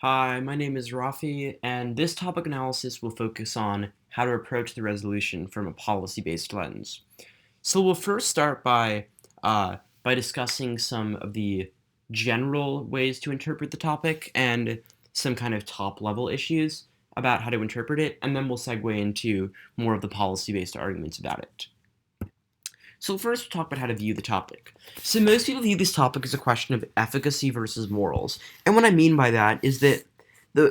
Hi, my name is Raffi, and this topic analysis will focus on how to approach the resolution from a policy-based lens. So we'll first start by discussing some of the general ways to interpret the topic and some kind of top-level issues about how to interpret it, and then we'll segue into more of the policy-based arguments about it. So first, we'll talk about how to view the topic. So most people view this topic as a question of efficacy versus morals. And what I mean by that is that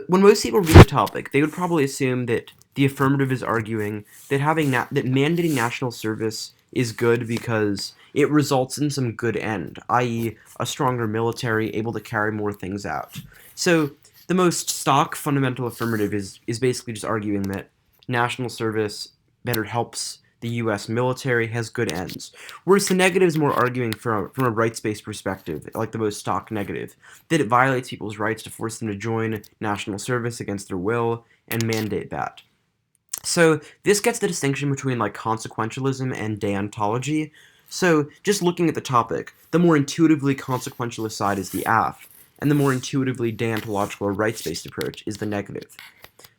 when most people read the topic, they would probably assume that the affirmative is arguing that that mandating national service is good because it results in some good end, i.e., a stronger military able to carry more things out. So the most stock fundamental affirmative is basically just arguing that national service better helps the U.S. military, has good ends. Whereas the negative is more arguing from a rights-based perspective, like the most stock negative, that it violates people's rights to force them to join national service against their will and mandate that. So this gets the distinction between like consequentialism and deontology. So just looking at the topic, the more intuitively consequentialist side is the AF, and the more intuitively deontological or rights-based approach is the negative.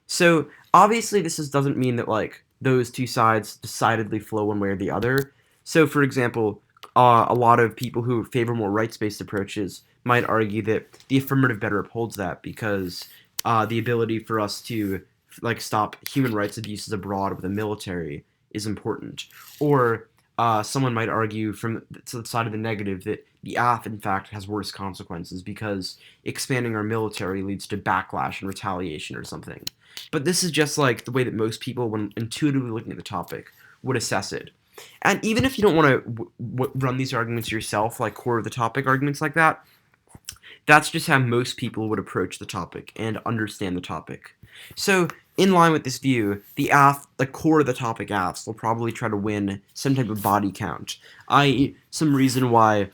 So obviously doesn't mean that like those two sides decidedly flow one way or the other. So for example, a lot of people who favor more rights-based approaches might argue that the affirmative better upholds that because the ability for us to like stop human rights abuses abroad with the military is important. Or someone might argue from the side of the negative that the AF in fact has worse consequences because expanding our military leads to backlash and retaliation or something. But this is just like the way that most people, when intuitively looking at the topic, would assess it. And even if you don't want to run these arguments yourself, like core of the topic arguments like that, that's just how most people would approach the topic and understand the topic. So, in line with this view, the core of the topic AFs will probably try to win some type of body count, i.e., some reason why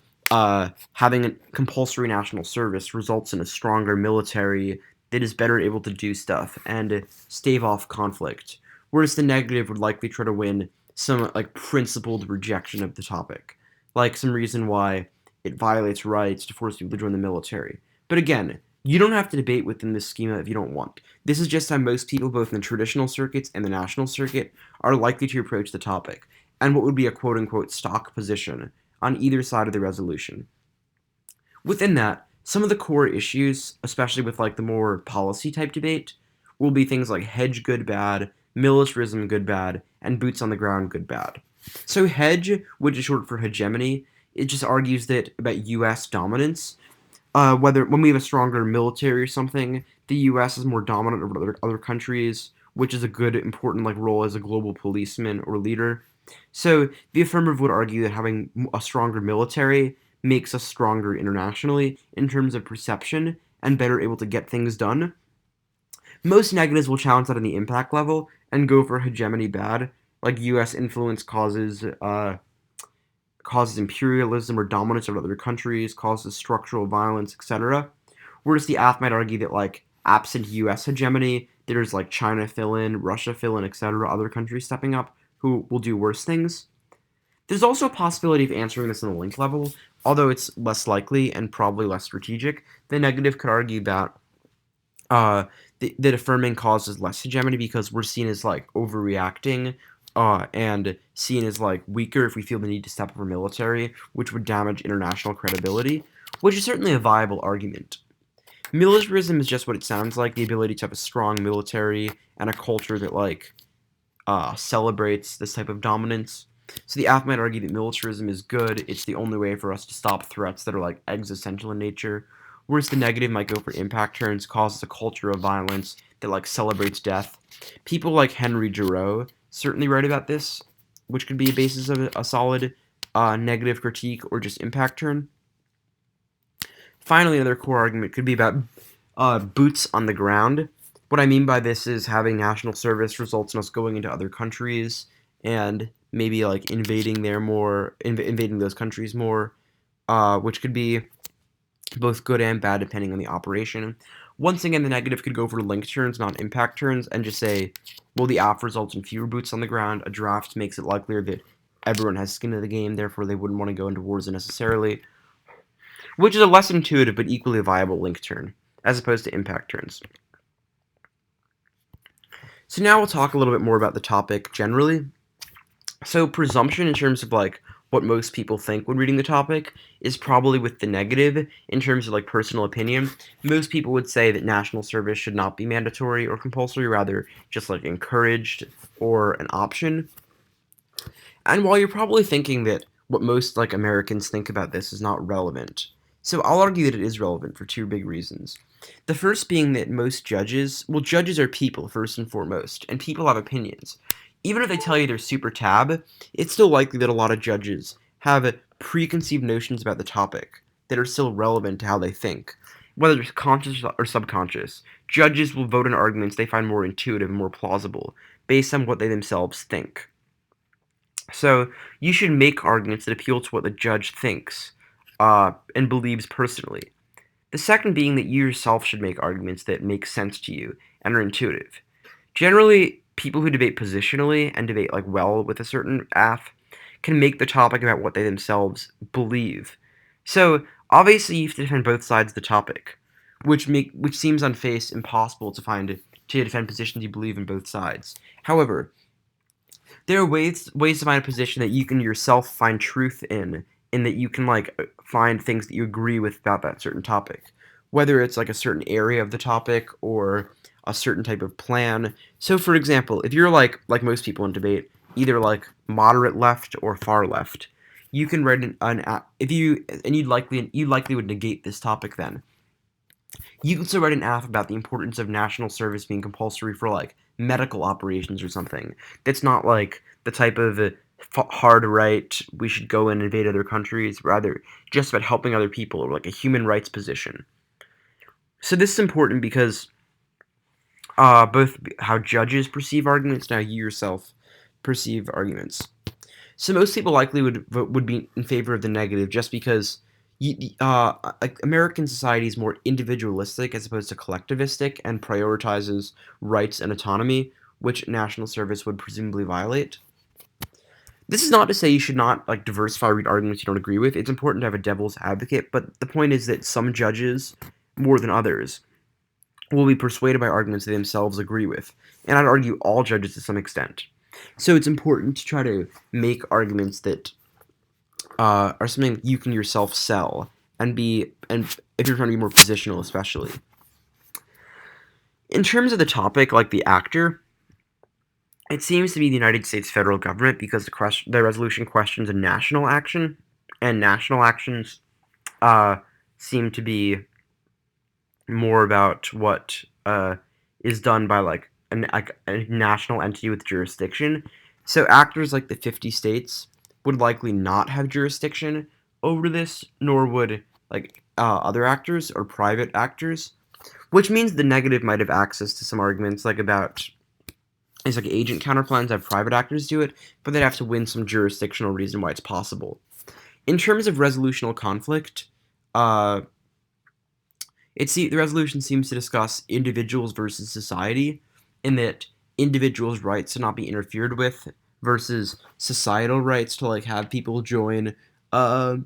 having a compulsory national service results in a stronger military that is better able to do stuff and stave off conflict. Whereas the negative would likely try to win some like principled rejection of the topic, like some reason why it violates rights to force people to join the military. But again, you don't have to debate within this schema if you don't want. This is just how most people, both in the traditional circuits and the national circuit, are likely to approach the topic, and what would be a quote-unquote stock position on either side of the resolution. Within that, some of the core issues, especially with like the more policy type debate, will be things like hedge good bad, militarism good bad, and boots on the ground good bad. So hedge, which is short for hegemony, it just argues that about U.S. dominance. Whether when we have a stronger military or something, the U.S. is more dominant over other countries, which is a good important like role as a global policeman or leader. So the affirmative would argue that having a stronger military makes us stronger internationally in terms of perception and better able to get things done. Most negatives will challenge that on the impact level and go for hegemony bad, like U.S. influence causes imperialism or dominance over other countries, causes structural violence, etc. Whereas the AF might argue that like absent U.S. hegemony, there's like China fill in, Russia fill in, etc. Other countries stepping up who will do worse things. There's also a possibility of answering this on the link level, although it's less likely and probably less strategic. The negative could argue that that affirming causes less hegemony because we're seen as like overreacting and seen as like weaker if we feel the need to step up our military, which would damage international credibility, which is certainly a viable argument. Militarism is just what it sounds like, the ability to have a strong military and a culture that like celebrates this type of dominance. So the AF might argue that militarism is good, it's the only way for us to stop threats that are like existential in nature, whereas the negative might go for impact turns, causes a culture of violence that like celebrates death. People like Henry Giroux certainly write about this, which could be a basis of a solid negative critique or just impact turn. Finally, another core argument could be about boots on the ground. What I mean by this is having national service results in us going into other countries and maybe like invading those countries more, which could be both good and bad depending on the operation. Once again, the negative could go for link turns, not impact turns, and just say, well, the AF results in fewer boots on the ground. A draft makes it likelier that everyone has skin in the game, therefore they wouldn't want to go into wars unnecessarily, which is a less intuitive but equally viable link turn. as opposed to impact turns. So now we'll talk a little bit more about the topic generally. So presumption in terms of like what most people think when reading the topic is probably with the negative in terms of like personal opinion. Most people would say that national service should not be mandatory or compulsory, rather just like encouraged or an option. And while you're probably thinking that what most like Americans think about this is not relevant, so I'll argue that it is relevant for two big reasons. The first being that most judges, well, judges are people first and foremost, and people have opinions. Even if they tell you they're super tab, it's still likely that a lot of judges have preconceived notions about the topic that are still relevant to how they think. Whether it's conscious or subconscious, judges will vote on arguments they find more intuitive and more plausible based on what they themselves think. So you should make arguments that appeal to what the judge thinks and believes personally. The second being that you yourself should make arguments that make sense to you and are intuitive. Generally, people who debate positionally and debate like well with a certain AF can make the topic about what they themselves believe. So obviously, you have to defend both sides of the topic, which seems on face impossible to defend positions you believe in both sides. However, there are ways to find a position that you can yourself find truth in that you can like find things that you agree with about that certain topic, whether it's like a certain area of the topic or a certain type of plan. So for example, if you're like most people in debate, either like moderate left or far left, you can write if you and you likely would negate this topic then. You can still write an app about the importance of national service being compulsory for like medical operations or something. That's not like the type of hard right, we should go and invade other countries, rather just about helping other people or like a human rights position. So this is important because both how judges perceive arguments and how you yourself perceive arguments. So most people likely would be in favor of the negative just because like American society is more individualistic as opposed to collectivistic and prioritizes rights and autonomy, which national service would presumably violate. This is not to say you should not like diversify read arguments you don't agree with. It's important to have a devil's advocate, but the point is that some judges, more than others, will be persuaded by arguments they themselves agree with, and I'd argue all judges to some extent. So it's important to try to make arguments that are something you can yourself sell and if you're trying to be more positional, especially. In terms of the topic, like the actor, it seems to be the United States federal government because the resolution questions a national action, and national actions seem to be more about what is done by like a national entity with jurisdiction. So actors like the 50 states would likely not have jurisdiction over this, nor would like other actors or private actors, which means the negative might have access to some arguments like about it's like agent counterplans have private actors do it, but they'd have to win some jurisdictional reason why it's possible. In terms of resolutional conflict, uh, the resolution seems to discuss individuals versus society, in that individuals' rights to not be interfered with versus societal rights to like have people join uh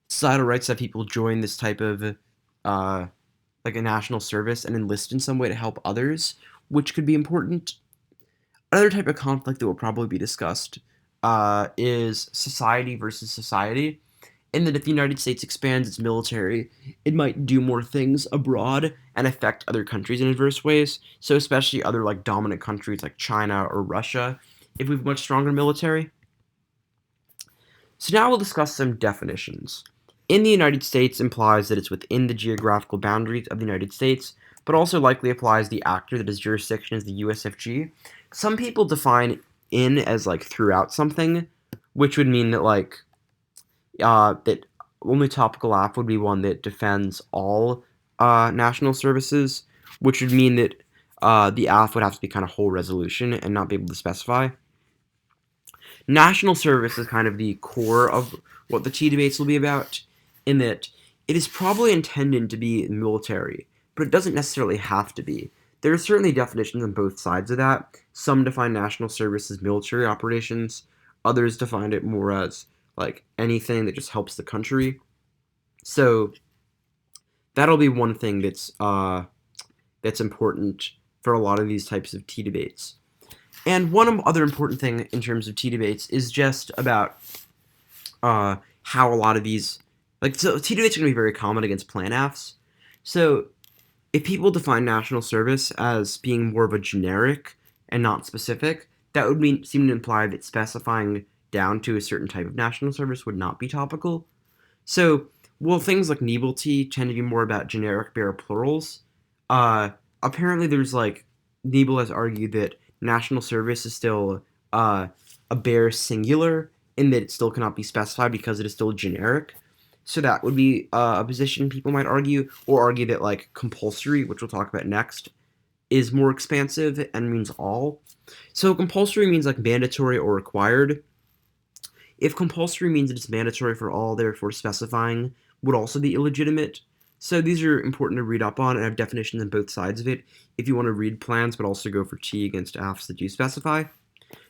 societal rights to have people join this type of uh like a national service and enlist in some way to help others, which could be important. Another type of conflict that will probably be discussed is society versus society, in that if the United States expands its military, it might do more things abroad and affect other countries in adverse ways. So especially other like dominant countries like China or Russia, if we have a much stronger military. So now we'll discuss some definitions. In the United States implies that it's within the geographical boundaries of the United States, but also likely applies the actor that has jurisdiction as the USFG. Some people define in as like throughout something, which would mean that like that only topical app would be one that defends all national services, which would mean that the app would have to be kind of whole resolution and not be able to specify. National service is kind of the core of what the T debates will be about, in that it is probably intended to be military, but it doesn't necessarily have to be. There are certainly definitions on both sides of that. Some define national service as military operations, others define it more as like anything that just helps the country. So That'll be one thing that's important for a lot of these types of tea debates. And one other important thing in terms of tea debates is just about how a lot of these, so tea debates are going to be very common against plan-affs. So if people define national service as being more of a generic and not specific, that would seem to imply that specifying down to a certain type of national service would not be topical. So, while things like Niebuhr-T tend to be more about generic bare plurals, uh, apparently there's Niebuhr has argued that national service is still a bare singular in that it still cannot be specified because it is still generic. So that would be a position people might argue, or argue that compulsory, which we'll talk about next, is more expansive and means all. So compulsory means mandatory or required. If compulsory means that it's mandatory for all, therefore specifying would also be illegitimate. So these are important to read up on, and I have definitions on both sides of it if you want to read plans, but also go for T against affs that do specify.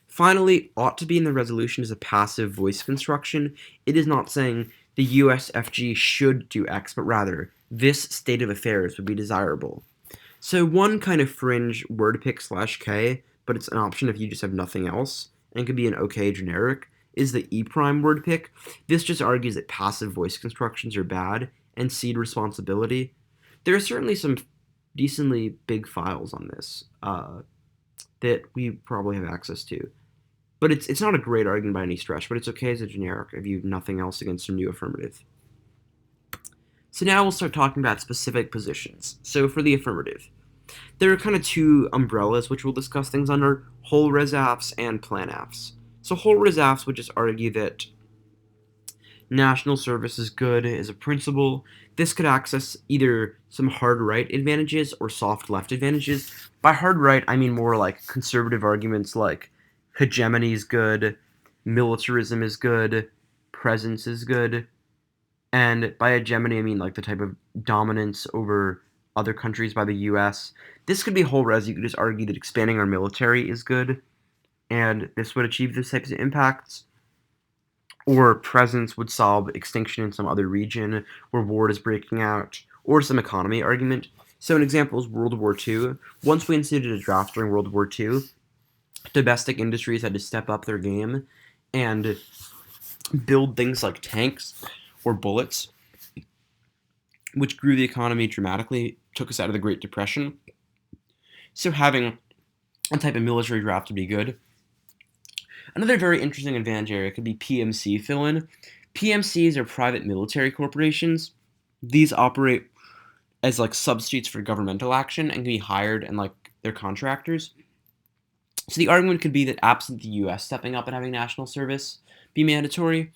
Finally, ought to be in the resolution is a passive voice construction. It is not saying the USFG should do X, but rather this state of affairs would be desirable. So one kind of fringe word pick /K, but it's an option if you just have nothing else, and could be an OK generic, is the E prime word pick. This just argues that passive voice constructions are bad and cede responsibility. There are certainly some decently big files on this that we probably have access to. But it's not a great argument by any stretch, but it's okay as a generic if you have nothing else against a new affirmative. So now we'll start talking about specific positions. So for the affirmative, there are kind of two umbrellas which we'll discuss things under, whole res affs and plan affs. So whole res affs would just argue that national service is good as a principle. This could access either some hard right advantages or soft left advantages. By hard right, I mean more like conservative arguments like hegemony is good, militarism is good, presence is good. And by hegemony, I mean the type of dominance over other countries by the US. This could be whole res. You could just argue that expanding our military is good, and this would achieve those types of impacts. Or presence would solve extinction in some other region where war is breaking out, or some economy argument. So an example is World War II. Once we instituted a draft during World War II, domestic industries had to step up their game and build things like tanks or bullets, which grew the economy dramatically, took us out of the Great Depression. So having a type of military draft would be good. Another very interesting advantage area could be PMC fill-in. PMCs are private military corporations. These operate as substitutes for governmental action and can be hired and they're contractors. So the argument could be that absent the U.S. stepping up and having national service be mandatory,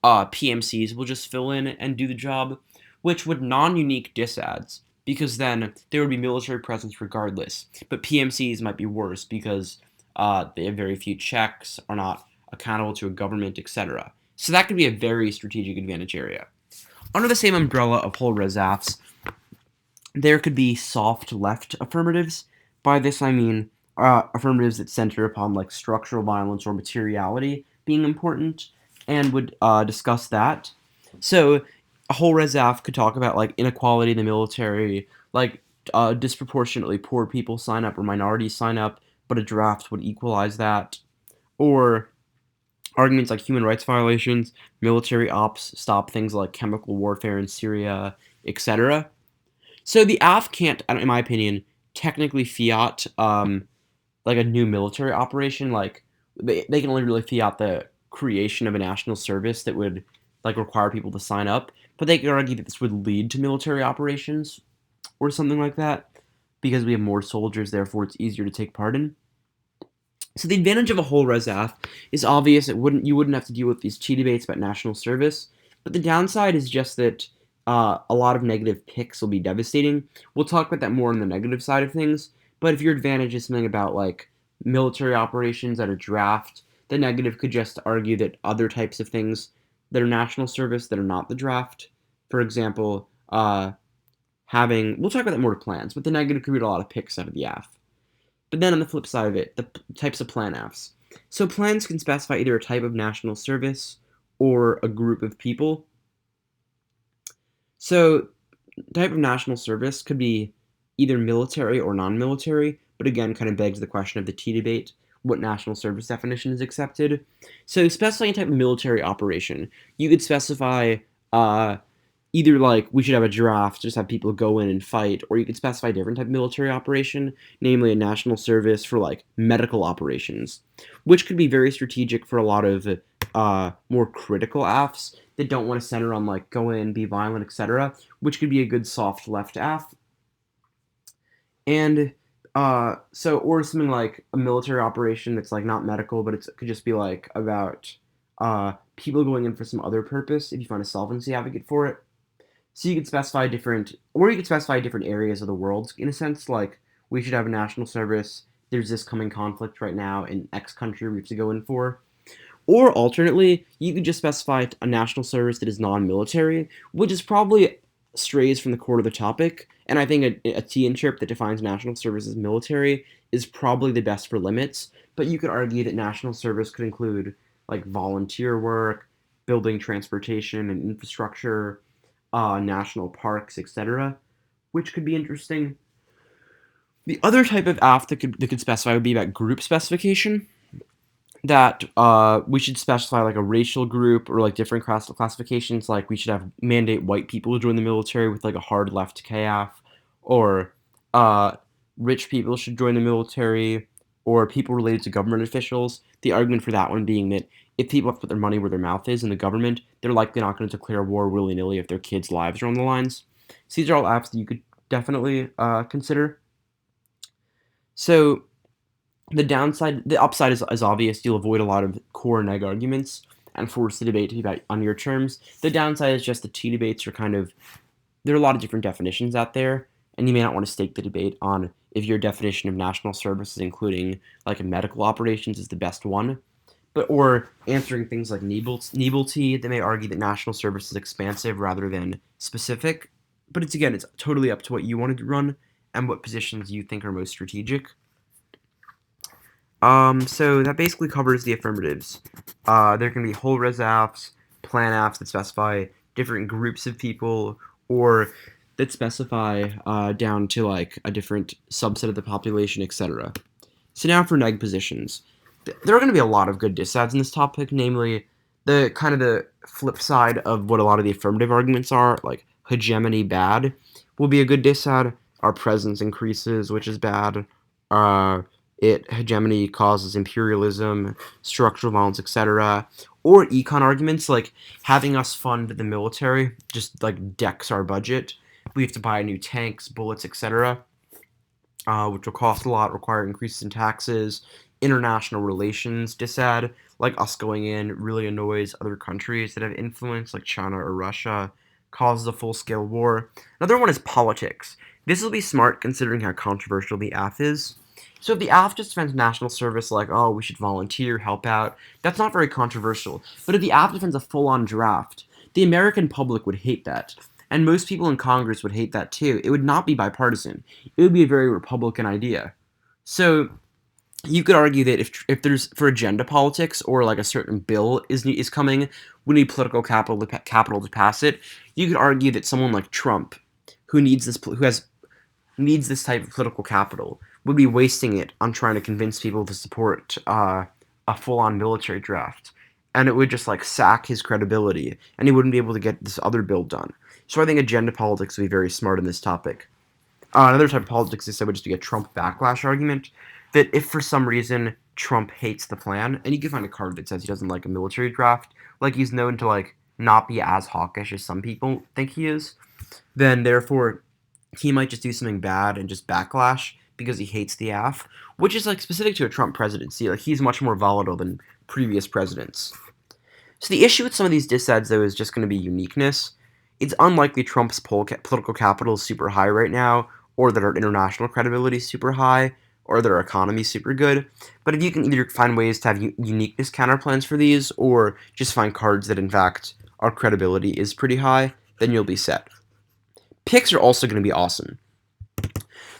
PMCs will just fill in and do the job, which would non-unique disads, because then there would be military presence regardless. But PMCs might be worse because they have very few checks, are not accountable to a government, etc. So that could be a very strategic advantage area. Under the same umbrella of whole res affs, there could be soft left affirmatives. By this I mean affirmatives that center upon structural violence or materiality being important, and would discuss that. So a whole res aff could talk about inequality in the military, disproportionately poor people sign up or minorities sign up, but a draft would equalize that. Or arguments like human rights violations, military ops stop things like chemical warfare in Syria, etc. So the AF can't, in my opinion, technically fiat a new military operation. They can only really fiat the creation of a national service that would require people to sign up. But they could argue that this would lead to military operations or something like that, because we have more soldiers, therefore it's easier to take part in. So the advantage of a whole res aff is obvious. You wouldn't have to deal with these tea debates about national service. But the downside is just that a lot of negative picks will be devastating. We'll talk about that more on the negative side of things. But if your advantage is something about military operations at a draft, the negative could just argue that other types of things that are national service that are not the draft, for example, we'll talk about that more plans, but the negative could read a lot of picks out of the AF. But then on the flip side of it, the types of plan AFs. So plans can specify either a type of national service or a group of people. So type of national service could be either military or non-military, but again, kind of begs the question of the T debate, what national service definition is accepted. So specifying a type of military operation, you could specify uh, either like we should have a draft, just have people go in and fight, or you could specify a different type of military operation, namely a national service for like medical operations, which could be very strategic for a lot of more critical AFs that don't want to center on like go in, be violent, etc., which could be a good soft left AF. And or something like a military operation that's like not medical, but it could just be like about people going in for some other purpose if you find a solvency advocate for it. So you could specify different, or you could specify different areas of the world in a sense, like we should have a national service. There's this coming conflict right now in X country we have to go in for. Or alternately, you could just specify a national service that is non-military, which is probably strays from the core of the topic. And I think a T chip that defines national service as military is probably the best for limits. But you could argue that national service could include like volunteer work, building transportation and infrastructure, national parks, etc., which could be interesting. The other type of AF that could specify would be about group specification. That we should specify like a racial group or like different classifications. Like we should have mandate white people to join the military with like a hard left KF, or uh, rich people should join the military, or people related to government officials. The argument for that one being that if people have to put their money where their mouth is in the government, they're likely not going to declare war willy nilly if their kids' lives are on the lines. So these are all apps that you could definitely consider. So the upside is obvious. You'll avoid a lot of core neg arguments and force the debate to be about on your terms. The downside is just the T debates are kind of, there are a lot of different definitions out there, and you may not want to stake the debate on if your definition of national services, including like a medical operations, is the best one. But or answering things like Niebel-T, they may argue that national service is expansive rather than specific. But it's totally up to what you want to run and what positions you think are most strategic. So that basically covers the affirmatives. There can be whole res apps, plan apps that specify different groups of people, or that specify down to like a different subset of the population, etc. So now for neg positions. There are going to be a lot of good disads in this topic, namely the kind of the flip side of what a lot of the affirmative arguments are, like hegemony bad, will be a good disad. Our presence increases, which is bad. Uh, hegemony causes imperialism, structural violence, etc. Or econ arguments like having us fund the military just like decks our budget. We have to buy new tanks, bullets, etc., which will cost a lot, require increases in taxes. International relations disad, like us going in, really annoys other countries that have influence, like China or Russia, causes a full-scale war. Another one is politics. This will be smart considering how controversial the AF is. So if the AF just defends national service, like, oh, we should volunteer, help out, that's not very controversial. But if the AF defends a full-on draft, the American public would hate that. And most people in Congress would hate that too. It would not be bipartisan. It would be a very Republican idea. So you could argue that if there's for agenda politics or like a certain bill is coming, we need political capital to pass it. You could argue that someone like Trump, who needs this type of political capital, would be wasting it on trying to convince people to support a full-on military draft, and it would just like sack his credibility, and he wouldn't be able to get this other bill done. So I think agenda politics would be very smart in this topic. Another type of politics is would just be a Trump backlash argument, that if for some reason Trump hates the plan, and you can find a card that says he doesn't like a military draft, like he's known to like not be as hawkish as some people think he is, then therefore he might just do something bad and just backlash because he hates the AF, which is like specific to a Trump presidency. Like he's much more volatile than previous presidents. So the issue with some of these disads, though, is just going to be uniqueness. It's unlikely Trump's political capital is super high right now, or that our international credibility is super high, or that our economy is super good. But if you can either find ways to have uniqueness counterplans for these, or just find cards that, in fact, our credibility is pretty high, then you'll be set. Picks are also going to be awesome.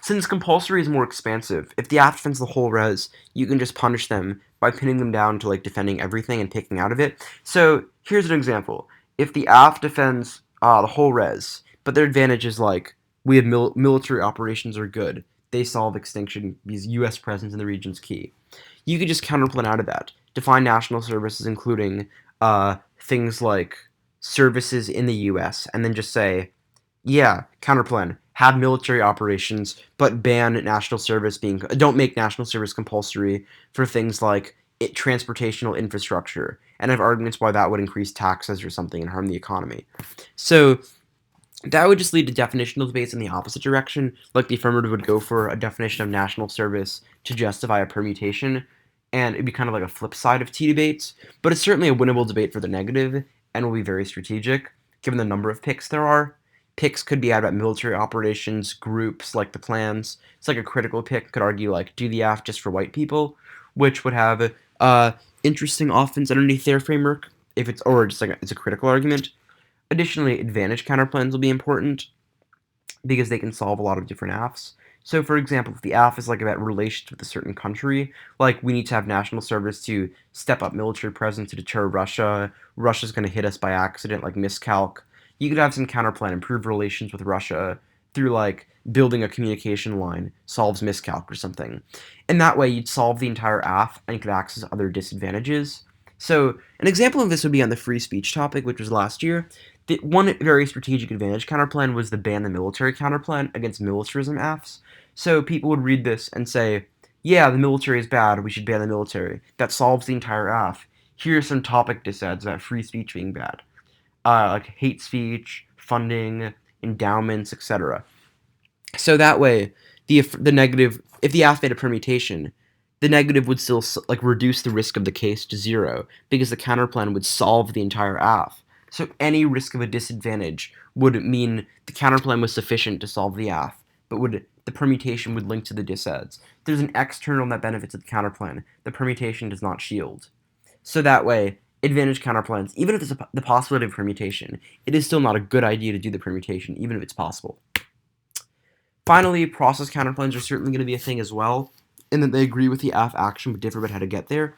Since compulsory is more expansive, if the AF defends the whole res, you can just punish them by pinning them down to like defending everything and picking out of it. So here's an example. If the AF defends the whole res, but their advantage is like we have military operations are good. They solve extinction because U.S. presence in the region is key. You could just counterplan out of that. Define national services, including things like services in the U.S., and then just say, yeah, counterplan. Have military operations, but ban national service being. Don't make national service compulsory for things like transportational infrastructure, and have arguments why that would increase taxes or something and harm the economy. So that would just lead to definitional debates in the opposite direction, like the affirmative would go for a definition of national service to justify a permutation, and it'd be kind of like a flip side of T debates, but it's certainly a winnable debate for the negative, and will be very strategic, given the number of picks there are. Picks could be out about military operations, groups, like the plans. It's like a critical pick could argue, like, do the AF just for white people, which would have interesting offense underneath their framework, if it's, or just like it's a critical argument. Additionally, advantage counterplans will be important because they can solve a lot of different AFs. So, for example, if the AF is like about relations with a certain country, like we need to have national service to step up military presence to deter Russia, Russia's going to hit us by accident, like miscalc. You could have some counterplan, improve relations with Russia through like building a communication line, solves miscalc or something. And that way you'd solve the entire AF and could access other disadvantages. So, an example of this would be on the free speech topic, which was last year. The one very strategic advantage counterplan was the ban the military counterplan against militarism AFs. So people would read this and say, yeah, the military is bad, we should ban the military. That solves the entire AF. Here are some topic disads about free speech being bad. Like hate speech, funding, endowments, etc. So that way, the negative, if the AF made a permutation, the negative would still like reduce the risk of the case to zero because the counterplan would solve the entire AF. So any risk of a disadvantage would mean the counterplan was sufficient to solve the AF, but the permutation would link to the disads. There's an external net benefit to the counterplan. The permutation does not shield. So that way, advantage counterplans, even if there's the possibility of permutation, it is still not a good idea to do the permutation, even if it's possible. Finally, process counterplans are certainly going to be a thing as well, in that they agree with the AF action but differ about how to get there.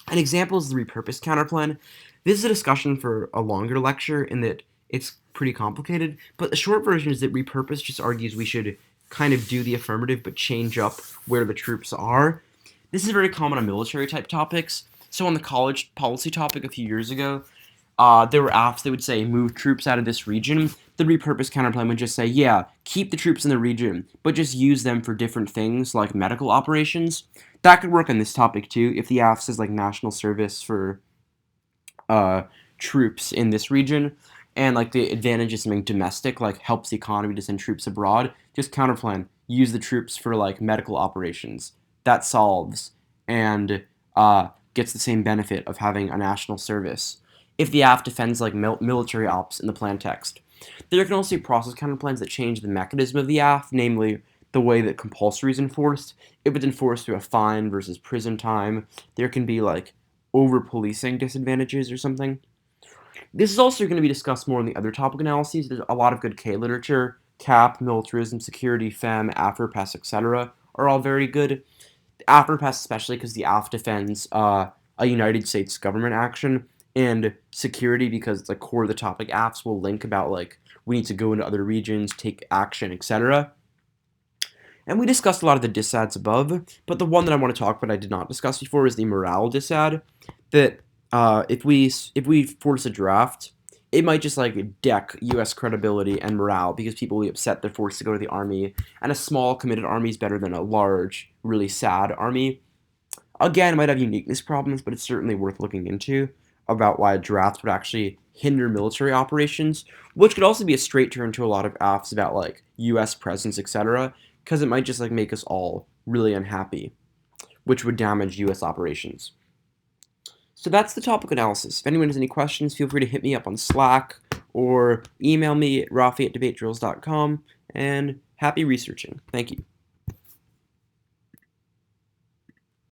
An example is the repurpose counterplan. This is a discussion for a longer lecture in that it's pretty complicated, but the short version is that repurpose just argues we should kind of do the affirmative but change up where the troops are. This is very common on military type topics. So on the college policy topic a few years ago, there were AFs that would say move troops out of this region. The repurpose counterplan would just say, yeah, keep the troops in the region, but just use them for different things like medical operations. That could work on this topic too. If the AF says like national service for troops in this region, and like the advantage is something domestic, like helps the economy to send troops abroad, just counterplan, use the troops for like medical operations. That solves and gets the same benefit of having a national service. If the AF defends like military ops in the plan text. There can also be process counterplans that change the mechanism of the AF, namely the way that compulsory is enforced. If it's enforced through a fine versus prison time, there can be like over-policing disadvantages or something. This is also going to be discussed more in the other topic analyses. There's a lot of good K literature. CAP, militarism, security, FEM, Affirmative, etc. are all very good. Affirmative especially because the AF defends a United States government action, and security because it's like core of the topic. AFs will link about like we need to go into other regions, take action, etc. And we discussed a lot of the disads above, but the one that I want to talk about I did not discuss before is the morale disad. That if we force a draft, it might just like deck U.S. credibility and morale because people will be upset they're forced to go to the army, and a small committed army is better than a large, really sad army. Again, it might have uniqueness problems, but it's certainly worth looking into about why a draft would actually hinder military operations, which could also be a straight turn to a lot of AFs about like U.S. presence, etc., because it might just like make us all really unhappy, which would damage U.S. operations. So that's the topic analysis. If anyone has any questions, feel free to hit me up on Slack or email me at raffi@debatedrills.com, and happy researching. Thank you.